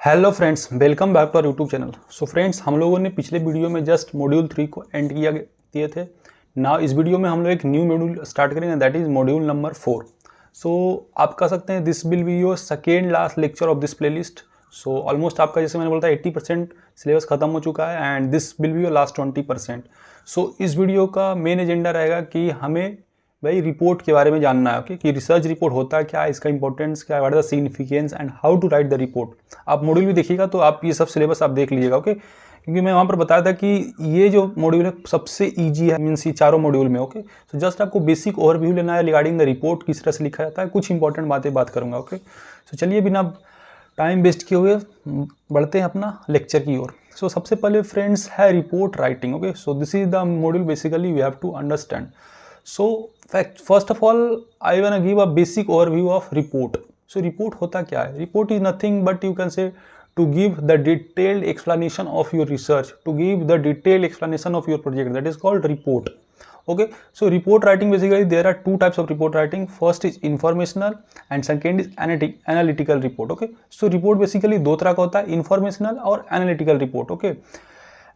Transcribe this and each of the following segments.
Hello friends, welcome back to our YouTube channel. So friends, हम लोगों ने पिछले वीडियो में जस्ट मॉड्यूल 3 को एंड किए थे। नाउ इस वीडियो में हम लोग एक न्यू मॉड्यूल स्टार्ट करेंगे, दैट इज मॉड्यूल नंबर 4। सो आप कह सकते हैं this will be your second last lecture of this playlist. So almost आपका, जैसे मैंने बोला था, 80% सिलेबस खत्म हो चुका है and this will be your last 20%। सो इस वीडियो का मेन एजेंडा रहेगा कि हमें भाई रिपोर्ट के बारे में जानना है, ओके, कि रिसर्च रिपोर्ट होता है क्या, इसका इंपॉर्टेंस क्या है, what is the significance and how to write the report. आप मॉड्यूल भी देखिएगा तो आप ये सब सिलेबस आप देख लीजिएगा, ओके, क्योंकि मैं वहाँ पर बताया था कि ये जो मॉड्यूल है सबसे ईजी है, मीन्स ये चारों मॉड्यूल में, ओके। सो जस्ट आपको बेसिक ओवरव्यू लेना है रिगार्डिंग द रिपोर्ट, किस तरह से लिखा जाता है, कुछ इंपॉर्टेंट बातें बात करूँगा, ओके। सो चलिए बिना टाइम वेस्ट किए हुए बढ़ते हैं अपना लेक्चर की ओर। सो सबसे पहले फ्रेंड्स है report writing, okay. So this is the module basically we have to understand. So first of all, I want to give a basic overview of report. So report होता क्या है? Report is nothing but you can say to give the detailed explanation of your research, to give the detailed explanation of your project. That is called report. Okay. So report writing, basically there are two types of report writing. First is informational and second is analytical report. Okay. So report basically दो तरह का होता है, informational और analytical report. Okay.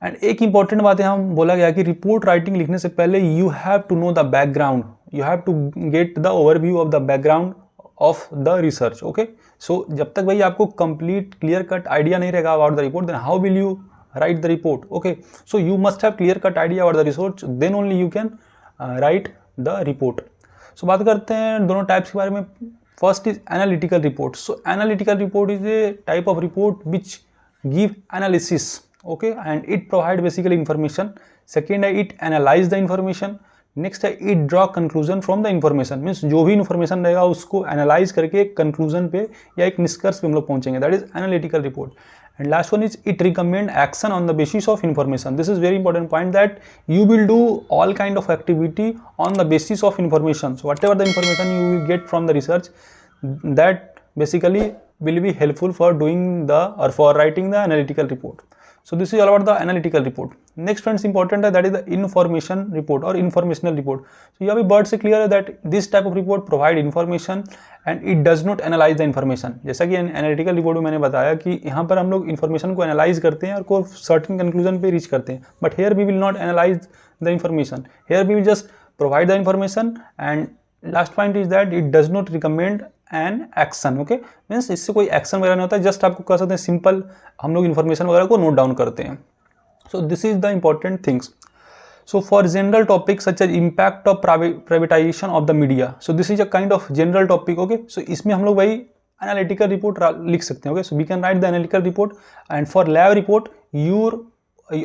And एक important बात है, हम बोला गया कि रिपोर्ट राइटिंग लिखने से पहले you have to know the background, you have to get the overview of the background of the research, okay. So जब तक भाई आपको कंप्लीट क्लियर कट आइडिया नहीं रहेगा about the report, then how will you write the report, okay. So you must have clear cut idea about the research, then only you can write the report. So बात करते हैं दोनों types के बारे में। First is analytical report. So analytical report is a type of report which give analysis, okay, and it provide basically information. Second है it analyze the information. Next है it draw conclusion from the information, means जो भी information रहेगा उसको analyze करके एक conclusion पे या एक निष्कर्ष पे हम लोग पहुंचेंगे, that is analytical report. And last one is it recommend action on the basis of information. This is very important point, that you will do all kind of activity on the basis of information. So whatever the information you will get from the research, that basically will be helpful for doing the or for writing the analytical report. So this is all about the analytical report. Next friends important है, that is the information report or informational report. So यहाँ भी word से clear है that this type of report provide information and it does not analyze the information. जैसा कि analytical report में मैंने बताया कि यहाँ पर हम लोग information को analyze करते हैं और को certain conclusion पे reach करते हैं, but here we will not analyze the information. Here we will just provide the information and last point is that it does not recommend an action, okay, means इससे कोई action वगैरह नहीं होता है, just आपको कह सकते हैं सिंपल हम लोग इन्फॉर्मेशन वगैरह को नोट डाउन करते हैं। So this is the important things. So for general topic such as impact of privatization of the media, so this is a kind of general topic, okay. So इसमें हम लोग वही analytical report लिख सकते हैं, okay. So we can write the analytical report and for lab report your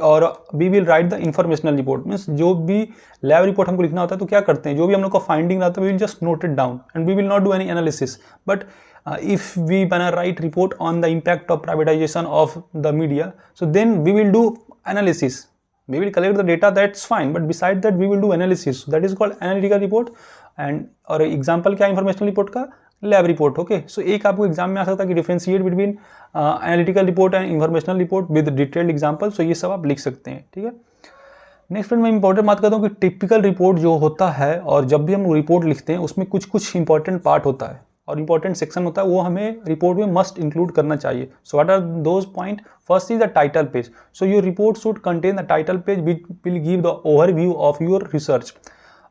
और we will write the informational report, means जो भी लैब रिपोर्ट हमको लिखना होता है तो क्या करते हैं, जो भी हम लोग का फाइंडिंग रहता है we will just note it down and we will not do any analysis. But if we wanna write report on the impact of privatization of the media, so then we will do analysis, we will collect the data, that's fine, but beside that we will do analysis, so that is called analytical report. and और example क्या informational report का, lab report, okay. So एक आपको exam में आ सकता है कि differentiate between analytical report and informational report with detailed example, so ये सब आप लिख सकते हैं, ठीक है। नेक्स्ट फ्रेंड मैं इंपॉर्टेंट बात करता हूँ कि टिपिकल रिपोर्ट जो होता है, और जब भी हम रिपोर्ट लिखते हैं उसमें कुछ कुछ इंपॉर्टेंट पार्ट होता है और इंपॉर्टेंट सेक्शन होता है, वो हमें रिपोर्ट में मस्ट इंक्लूड करना चाहिए। So what are those point? First is the title page. So your report should contain the title page which will give the overview of your research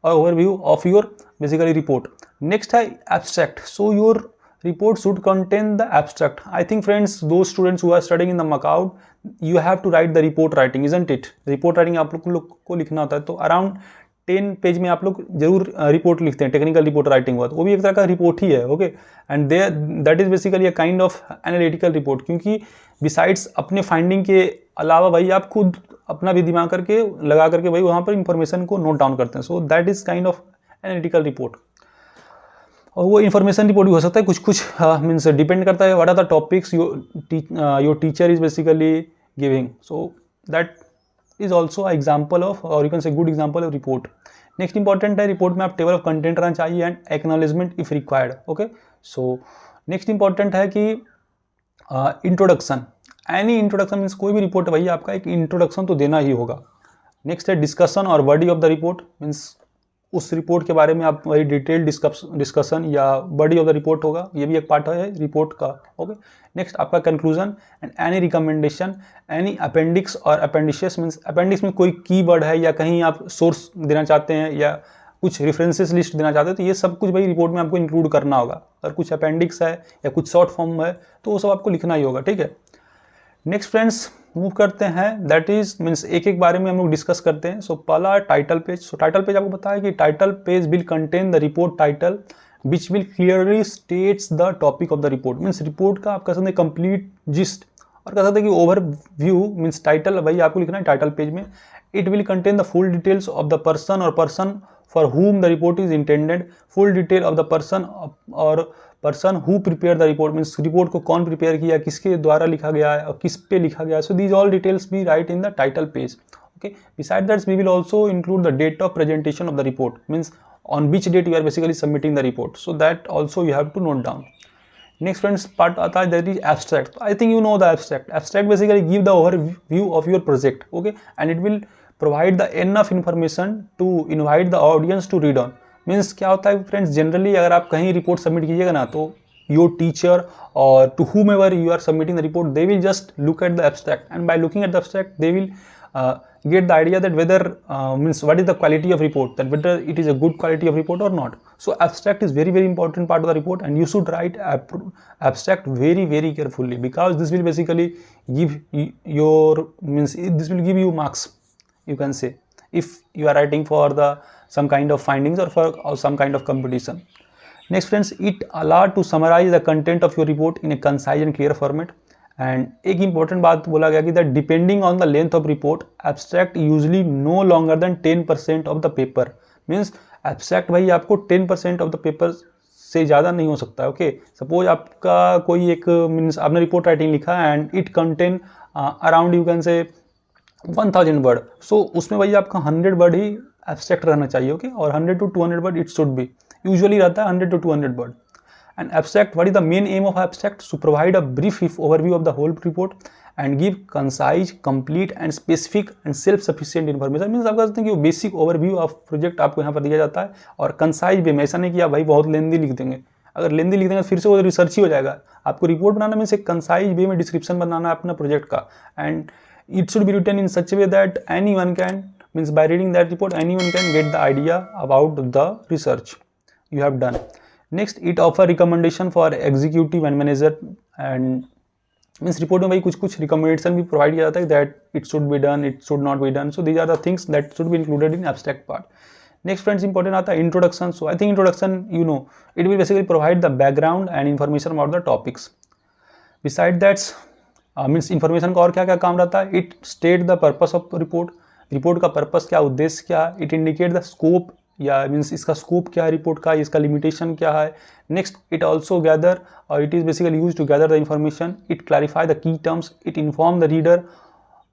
और overview of your basically report. Next है abstract. So your report should contain the abstract. I think friends, those students who are studying in the Macau, you have to write the report writing, isn't it? report writing आप लोग को लिखना होता है, तो around 10 page में आप लोग जरूर रिपोर्ट लिखते हैं, टेक्निकल रिपोर्ट राइटिंग हुआ तो वो भी एक तरह का रिपोर्ट ही है, okay. And there that is basically a kind of analytical report, क्योंकि बिसाइड्स अपने फाइंडिंग के अलावा भाई आप खुद अपना भी दिमाग करके लगा करके भाई वहाँ पर इंफॉर्मेशन को नोट डाउन करते हैं। So that is kind of analytical report. और वो इन्फॉर्मेशन रिपोर्ट भी हो सकता है, कुछ कुछ मीन्स डिपेंड करता है what are the topics your teacher is basically giving, so that is also a example of, और you can say good example of report. Next important है, रिपोर्ट में आप टेबल ऑफ कंटेंट रहना चाहिए and acknowledgement if required, okay. So next important है कि introduction. Any introduction means कोई भी रिपोर्ट है भाई आपका एक इंट्रोडक्शन तो देना ही होगा। नेक्स्ट है डिस्कशन और body of the report, means उस रिपोर्ट के बारे में आप वही डिटेल डिस्कशन या बॉडी ऑफ द रिपोर्ट होगा, ये भी एक पार्ट है रिपोर्ट का। ओके, नेक्स्ट आपका conclusion and any recommendation, any appendix और अपेंडिशस मीन्स अपेंडिक्स में कोई कीवर्ड है या कहीं आप सोर्स देना चाहते हैं या कुछ रेफरेंसेस लिस्ट देना चाहते हैं, तो ये सब कुछ भाई रिपोर्ट में आपको इंक्लूड करना होगा। अगर कुछ अपेंडिक्स है या कुछ शॉर्ट फॉर्म है तो वो सब आपको लिखना ही होगा, ठीक है। नेक्स्ट फ्रेंड्स मूव करते हैं, दैट इज मीन्स एक एक बारे में हम लोग डिस्कस करते हैं। सो पहला टाइटल पेज। सो टाइटल पेज आपको पता है कि title page will contain the report title which will clearly states the topic of the report. Means report का आप कह सकते हैं कंप्लीट जिस्ट, और कह सकते हैं कि ओवरव्यू मीन्स टाइटल भाई आपको लिखना है टाइटल पेज में। It will contain the full details of the person और person for whom the report is intended, full detail of the person और person who prepared the report means report को कौन prepare किया, किसके द्वारा लिखा गया है और किस पे लिखा गया है। So these all details be write in the title page. Okay, beside that we will also include the date of presentation of the report means on which date you are basically submitting the report, so that also you have to note down. Next friends part आता है that is abstract. I think you know the abstract. Abstract basically give the overview of your project, okay, and it will provide the enough information to invite the audience to read on. Means क्या होता है friends, generally अगर आप कहीं report submit कीजिएगा ना तो your teacher or to whomever you are submitting the report, they will just look at the abstract, and by looking at the abstract they will get the idea that whether means what is the quality of report, that whether it is a good quality of report or not. So abstract is very important part of the report, and you should write abstract very carefully, because this will basically give your means this will give you marks, you can say, if you are writing for the some kind of findings or for some kind of competition. Next friends, it allow to summarize the content of your report in a concise and clear format. And एक important बात बोला गया कि that depending on the length of report abstract usually no longer than 10% of the paper. Means abstract भाई आपको 10% of the paper से ज़्यादा नहीं हो सकता है। ओके, सपोज आपका कोई एक मीन्स आपने रिपोर्ट राइटिंग लिखा and it contain around you can से 1000 वर्ड, सो उसमें भाई आपका 100 वर्ड ही एब्स्ट्रैक्ट रहना चाहिए। ओके, और 100 to 200 word it should B, usually रहता है 100 to 200 word. And abstract, what is the main aim of abstract? To provide a brief overview of the whole report and give concise, complete and specific and self-sufficient information. Means आप कह सकते हैं कि basic overview of project आपको यहाँ पर दिया जाता है, और कंसाइज वे में। ऐसा नहीं कि आप भाई बहुत लेंदी लिख देंगे, अगर लेंदी लिख देंगे फिर से वो रिसर्च ही हो जाएगा। आपको रिपोर्ट बनाना मीन्स एक कंसाइज वे में डिस्क्रिप्शन बनाना है अपना प्रोजेक्ट का, and it should be written in such way that any one can means by reading that report any one can get the idea about the research you have done. Next, it offer recommendation for executive and manager, and means report में भाई कुछ recommendation भी provide किया जाता है that it should be done, it should not be done. So these are the things that should be included in abstract part. Next friends, important आता है introduction. So I think introduction, you know, it will basically provide the background and information about the topics. Beside that, means information का और क्या क्या काम रहता है? It state the purpose of report. Report का पर्पस क्या, उद्देश्य क्या. इट इंडिकेट द स्कोप, या मीन्स इसका स्कोप क्या है रिपोर्ट का, इसका लिमिटेशन क्या है. नेक्स्ट, इट ऑल्सो गैदर, और it is basically use to gather the information. It clarify the key terms. It inform the reader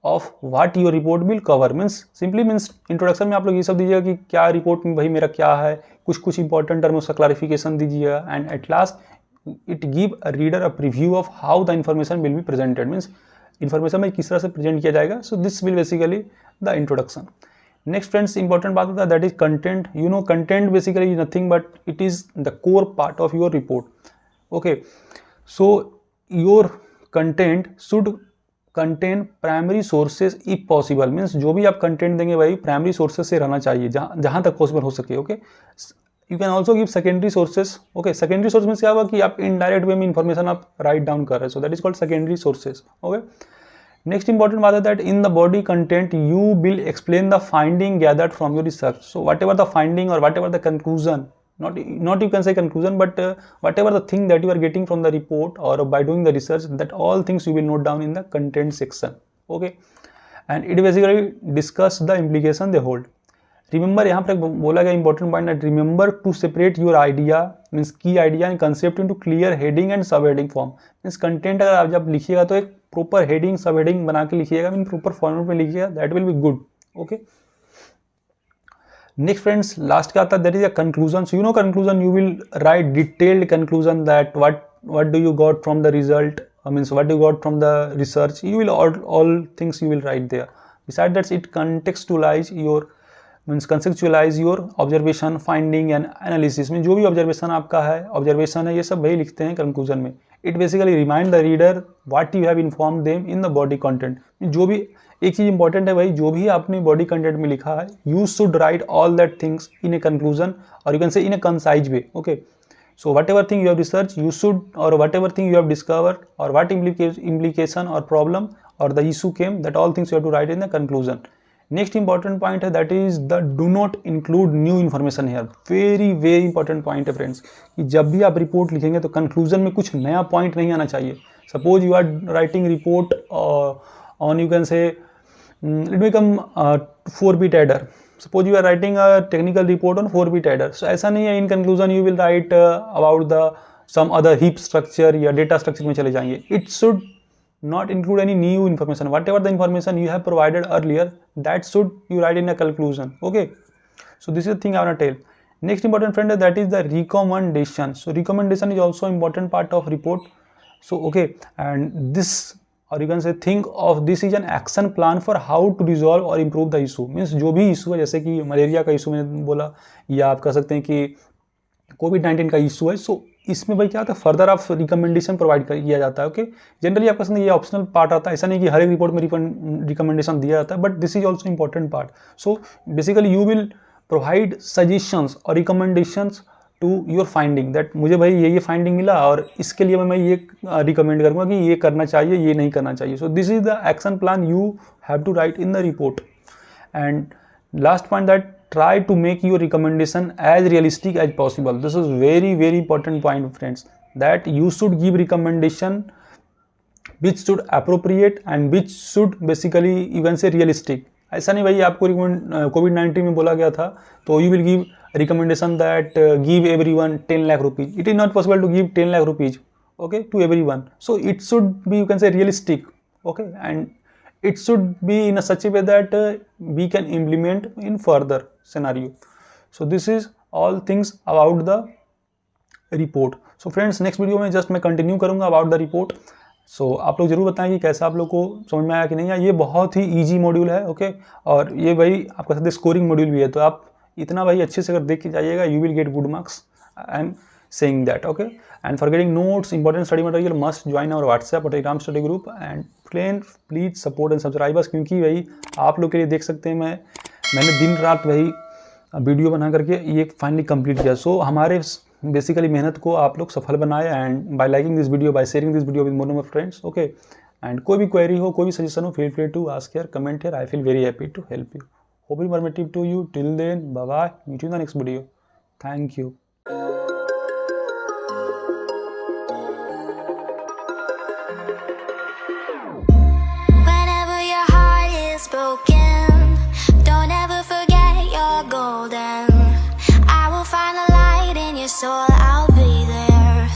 of what your report will cover. Means simply means introduction में आप लोग ये सब दीजिएगा कि क्या report में भाई मेरा क्या है, कुछ इंपॉर्टेंट टर्म उसका क्लैरिफिकेशन दीजिएगा. And at last it give a reader a preview of how the information will be presented. Means information में किस तरह से प्रेजेंट किया जाएगा. So this will basically the introduction. Next friends, important बात होता है that is content. You know content basically nothing but it is the core part of your report. Okay, so your content should contain primary sources if possible. Means जो भी आप content देंगे भाई primary sources से रहना चाहिए जहाँ तक पॉसिबल हो सके. Okay, you can also give secondary sources. Okay, secondary source means क्या होगा कि आप इनडायरेक्ट वे में इंफॉर्मेशन आप राइट डाउन कर रहे हैं. So that is called secondary sources. Okay, next important बात है that in the body content you will explain the finding gathered from your research. So whatever the finding और whatever the conclusion, not you can say conclusion, but whatever the thing that you are getting from the report or by doing the research, that all things you will note down in the content section. Okay, and it basically discuss the implication they hold. Remember, यहाँ पर बोला गया important point that remember to separate your idea means key idea and concept into clear heading and subheading form. means content अगर आप जब लिखिएगा तो एक proper heading subheading बना के लिखिएगा, मीन proper format में लिखिएगा, that will be good. Okay. Next friends, last का आता है that is a conclusion. So you know conclusion, you will write detailed conclusion that what do you got from the result, means what you got from the research. You will all things you will write there. Besides that, it contextualize your means conceptualise your observation, finding and analysis में जो भी observation आपका है, observation है, ये सब वही लिखते हैं कंक्लूजन में. It basically remind the reader what you have inform them in the body content. जो भी एक चीज़ इंपॉर्टेंट है भाई, जो भी आपने बॉडी कंटेंट में लिखा है, you should write all that things in a conclusion और you can say in a concise way. Okay, so whatever thing you have researched, you should, or whatever thing you have discovered, or what implication or problem or the issue came, that all things you have to write in the conclusion. Next important point है, that is the do not include new information here. very important point है friends, कि जब भी आप report लिखेंगे तो conclusion में कुछ नया पॉइंट नहीं आना चाहिए. Suppose you are writing report on, you can say it become 4-bit adder. Suppose you are writing a technical report on 4-bit adder. So ऐसा नहीं है, in conclusion you will write about the some other heap structure या data structure में चले जाएंगे. It should not include any new information. Whatever the information you have provided earlier, that should you write in a conclusion. Okay. So this is the thing I want to tell. Next important friend, that is the recommendation. So recommendation is also important part of report. So okay, and this, और you can say think of this is an action plan for how to resolve और improve the issue. Means जो भी issue है, जैसे कि malaria का issue मैंने बोला, या आप कह सकते हैं कि कोविड-19 का इशू है. सो इसमें भाई क्या होता है, फर्दर आप रिकमेंडेशन प्रोवाइड किया जाता है. ओके, जनरली आप कह सकते हैं ये ऑप्शनल पार्ट आता है, ऐसा नहीं कि हर एक रिपोर्ट में रिकमेंडेशन दिया जाता है, but this is also important part. So basically you will provide suggestions और recommendations to your finding, that मुझे भाई ये फाइंडिंग मिला और इसके लिए मैं ये रिकमेंड करूँगा कि ये करना चाहिए, ये नहीं करना चाहिए. So this is the action plan you have to write in the report. And last point, that try to make your recommendation as realistic as possible. This is very important point friends, that you should give recommendation which should appropriate and which should basically you can say realistic. ऐसा नहीं भाई आपको कोविड-19 में बोला गया था तो you will give recommendation that give everyone 10 lakh rupees. It is not possible to give 10 lakh rupees, okay, to everyone. So it should be, you can say, realistic, okay, and it should be in a such a way that we can implement in further scenario. So this is all things about the report. So friends, next video में just मैं continue करूँगा about the report. So आप लोग जरूर बताएं कि कैसा आप लोग को समझ में आया कि नहीं आया. ये बहुत ही easy मॉड्यूल है, ओके, और ये भाई आपका साथ स्कोरिंग मॉड्यूल भी है, तो आप इतना भाई अच्छे से अगर देख के जाइएगा, you will get good marks. I am saying that, okay. And for getting notes, important study material, must join our WhatsApp or Telegram study group. And please support and subscribe us, क्योंकि भाई आप लोग के लिए देख सकते हैं मैंने दिन रात भाई वीडियो बना करके ये फाइनली कंप्लीट किया. सो हमारे बेसिकली मेहनत को आप लोग सफल बनाए, and by liking this video, by sharing this video with more number friends, okay. एंड कोई भी क्वेरी हो, कोई भी सजेशन हो, feel free to ask here, comment here. I feel very happy to help you. Hope informative to you. Till then, bye bye, meet you in the next video. Thank you. Broken, don't ever forget you're golden. I will find the light in your soul.